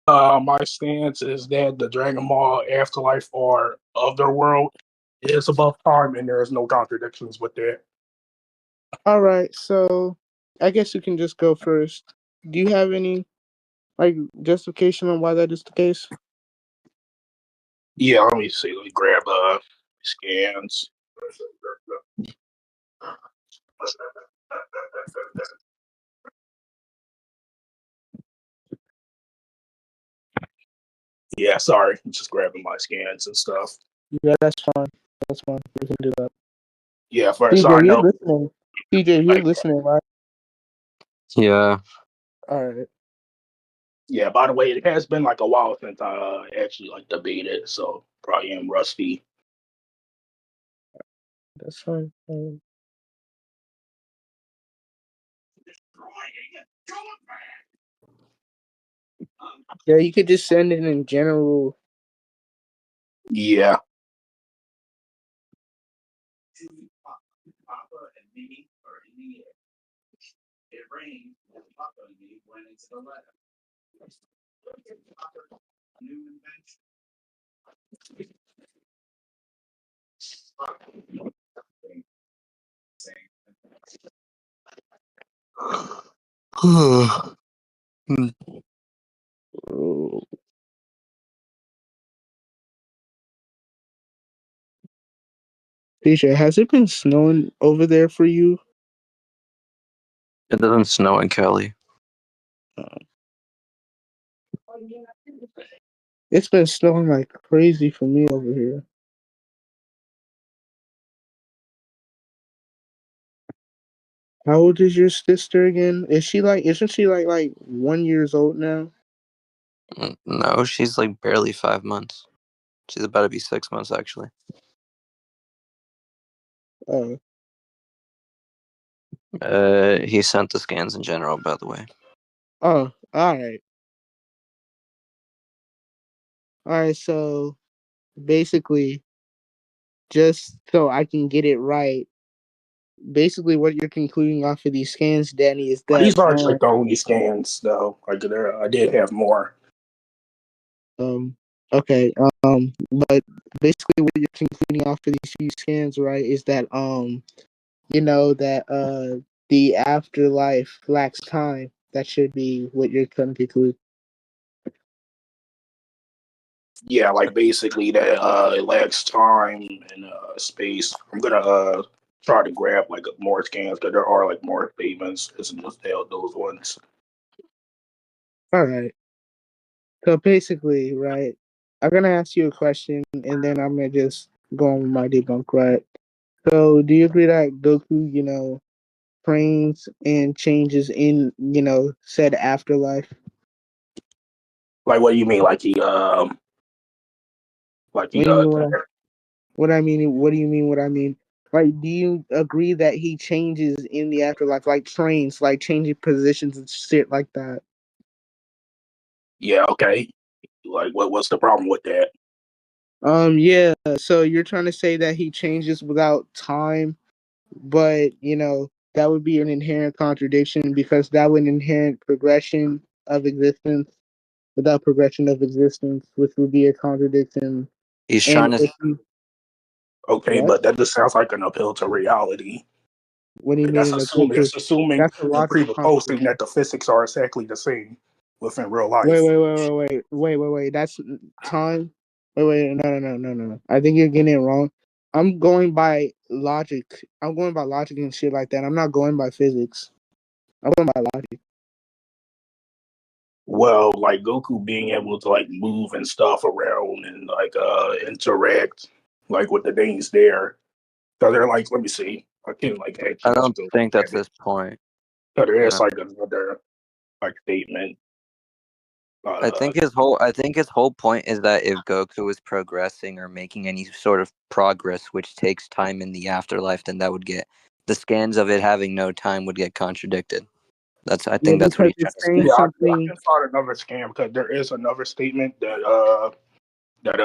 My stance is that the Dragon Ball Afterlife or Otherworld is above time, and there is no contradictions with that. All right, so I guess you can just go first. Do you have any like justification on why that is the case? Yeah, let me see. Let me grab scans. Yeah, sorry, I'm just grabbing my scans and stuff. Yeah, that's fine. That's fine. We can do that. Yeah, first TJ, I you're know. listening. TJ, you're Like, listening, right? Yeah. All right. yeah. By the way, it has been like a while since I actually like debated, so probably am rusty. That's fine. Yeah, you could just send it in general. Yeah. Oh. TJ, has it been snowing over there for you? It doesn't snow in Cali. It's been snowing like crazy for me over here. How old is your sister again? Isn't she like 1 years old now? No, she's like barely 5 months. She's about to be 6 months, actually. Oh. He sent the scans in general, by the way. Oh, alright. Alright, so basically, just so I can get it right, basically what you're concluding off of these scans, Danny, is that These aren't like the only scans, though. Like, I did have more. um okay, but basically what you're concluding off of these few scans, right, is that that the afterlife lacks time. That should be what you're trying to conclude. Yeah, like basically that it lacks time and space. I'm gonna try to grab like more scans because there are like more statements. Isn't just those ones. All right. So basically, right, I'm gonna ask you a question and then I'm gonna just go on with my debunk, right? So do you agree that Goku, trains and changes in, said afterlife? Like, what do you mean? Like What he do you mean what I mean? What do you mean what I mean? Like, do you agree that he changes in the afterlife, like trains, like changing positions and shit like that? yeah, okay. Like, what's the problem with that? Yeah. So you're trying to say that he changes without time, but that would be an inherent contradiction because that would inherent progression of existence without progression of existence, which would be a contradiction. He's And trying to. if you Okay, what? but that just sounds like an appeal to reality. What do you mean That's in a assuming picture? that's assuming That's a and logical presupposing contradiction. that the physics are exactly the same within real Wait, life. wait, wait, wait, wait, wait, wait, wait. That's time. Wait, wait, no, no, no, no, no, no. I think you're getting it wrong. I'm going by logic. I'm going by logic and shit like that. I'm not going by physics. I'm going by logic. Well, like Goku being able to like move and stuff around and like interact like with the things there. So they're like, let me see. I can like I actually just don't go think grab that's it. his point. So there is No. like another like statement. Uh, I think his whole point is that if Goku is progressing or making any sort of progress which takes time in the afterlife, then that would get the scans of it having no time would get contradicted. I Yeah, think that's what because he's trying it's to saying say. yeah, I something. can find another scam because there is another statement that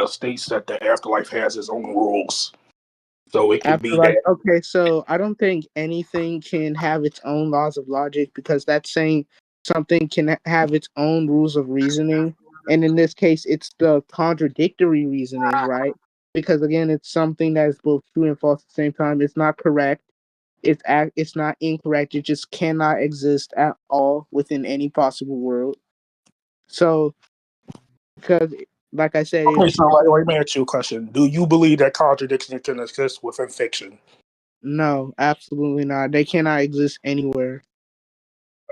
states that the afterlife has its own rules. So it could be Afterlife. that. Okay, so I don't think anything can have its own laws of logic because that's saying something can have its own rules of reasoning. And in this case, it's the contradictory reasoning, right? Because again, it's something that is both true and false at the same time. It's not correct. It's not incorrect. It just cannot exist at all within any possible world. So, because like I said, Okay, it's so let me ask you a question. Do you believe that contradiction can exist within fiction? no, absolutely not. They cannot exist anywhere.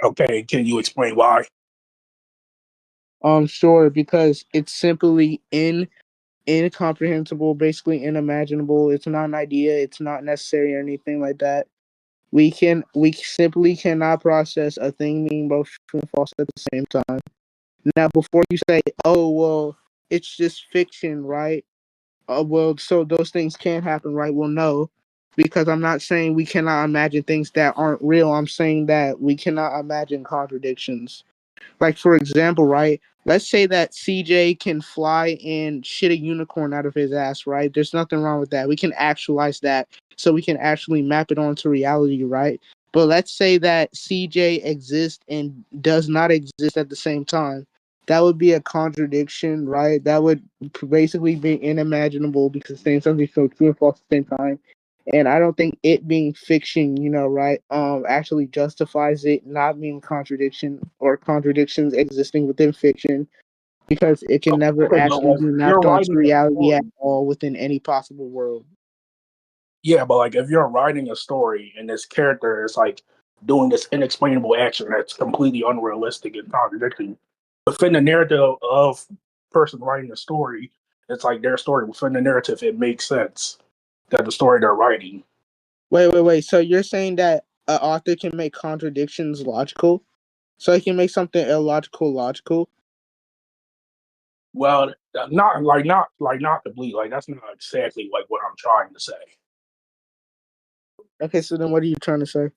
Okay, can you explain why? Sure, because it's simply incomprehensible, basically unimaginable. It's not an idea. It's not necessary or anything like that. We simply cannot process a thing being both true and false at the same time. Now, before you say, "Oh well, it's just fiction," right? Well, so those things can happen, right? Well, no, because I'm not saying we cannot imagine things that aren't real. I'm saying that we cannot imagine contradictions. Like for example, right? Let's say that CJ can fly and shit a unicorn out of his ass, right? There's nothing wrong with that. We can actualize that so we can actually map it onto reality, right? But let's say that CJ exists and does not exist at the same time. That would be a contradiction, right? That would basically be unimaginable because saying something so true and false at the same time. And I don't think it being fiction, right, actually justifies it not being contradiction or contradictions existing within fiction because it can never Okay, but actually like be if you're mapped onto writing a reality at story, all within any possible world. yeah, but like if you're writing a story and this character is like doing this inexplainable action that's completely unrealistic and contradicting within the narrative of the person writing the story, it's like their story within the narrative. It makes sense that the story they're writing. Wait. So you're saying that an author can make contradictions logical? So he can make something illogical logical? Well, not to bleed. Like that's not exactly like what I'm trying to say. Okay, so then what are you trying to say?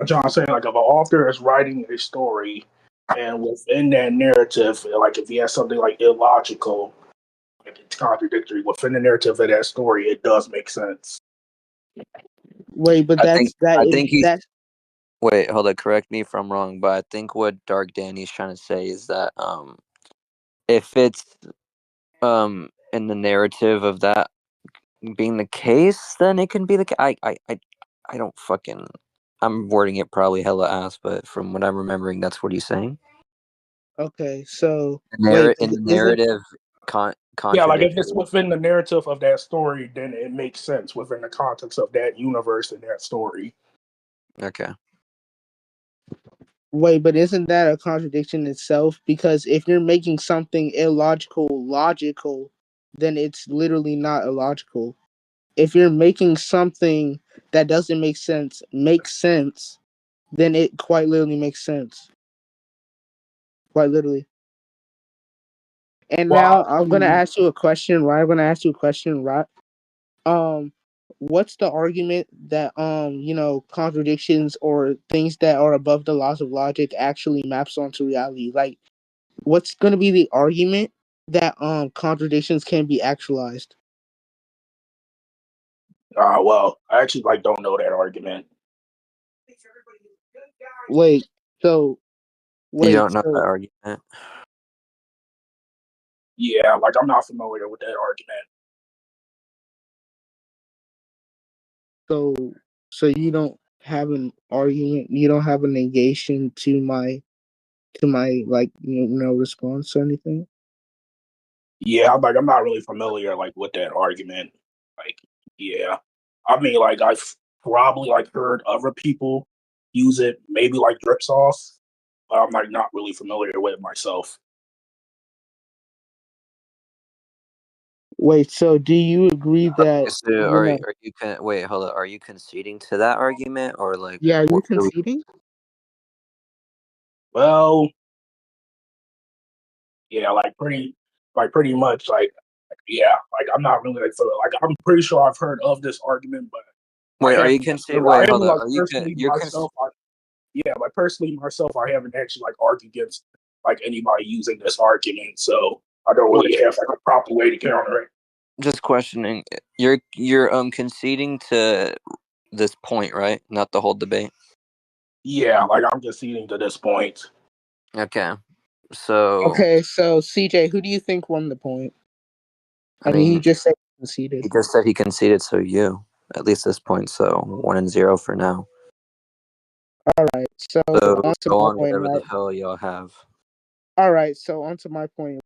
I'm trying to say like if an author is writing a story and within that narrative, like if he has something like illogical, like it's contradictory within the narrative of that story, it does make sense. Wait, but I think I think he's that wait, hold on, correct me if I'm wrong, but I think what Dark Danny's trying to say is that if it's in the narrative of that being the case, then it can be the case. I don't fucking. I'm wording it probably hella ass, but from what I'm remembering, that's what he's saying. okay. So The wait, in the isn't narrative, Yeah, like if it's contradictory. within the narrative of that story, then it makes sense within the context of that universe and that story. Okay. Wait, but isn't that a contradiction itself? Because if you're making something illogical logical, then it's literally not illogical. If you're making something that doesn't make sense, then it quite literally makes sense. Quite literally. And Well, now I I'm gonna mean, ask you a question, right? I'm gonna ask you a question, right? Um, what's the argument that contradictions or things that are above the laws of logic actually maps onto reality? Like what's going to be the argument that contradictions can be actualized? well, I actually like don't know that argument. Wait, so You wait, don't know that so argument. Yeah, like I'm not familiar with that argument. so so you don't have an argument, you don't have a negation to my like response or anything? Yeah, I'm not really familiar like with that argument. Like, yeah, I mean, like I've probably like heard other people use it, maybe like drip sauce, but I'm like not really familiar with it myself. Wait, so do you agree that So are you wait, hold on. Are you conceding to that argument or like yeah, are you what do we conceding? Well, yeah, like pretty much, like yeah, like I'm not really like like I'm pretty sure I've heard of this argument, but I wait, are you haven't conceding I wait, hold haven't on. like Are you personally you're myself. Yeah, like personally myself, I haven't actually like argued against like anybody using this argument, so I don't wait, really have like a proper way to counter it. just questioning. You're conceding to this point, right? Not the whole debate. Yeah, like I'm conceding to this point. Okay. So Okay, so CJ, who do you think won the point? I I mean, he mean, just said he conceded. he just said he conceded, so you at least this point. So 1-0 for now. All right, so So on to go my on point, whatever the right? hell y'all have. All right, so on to my point.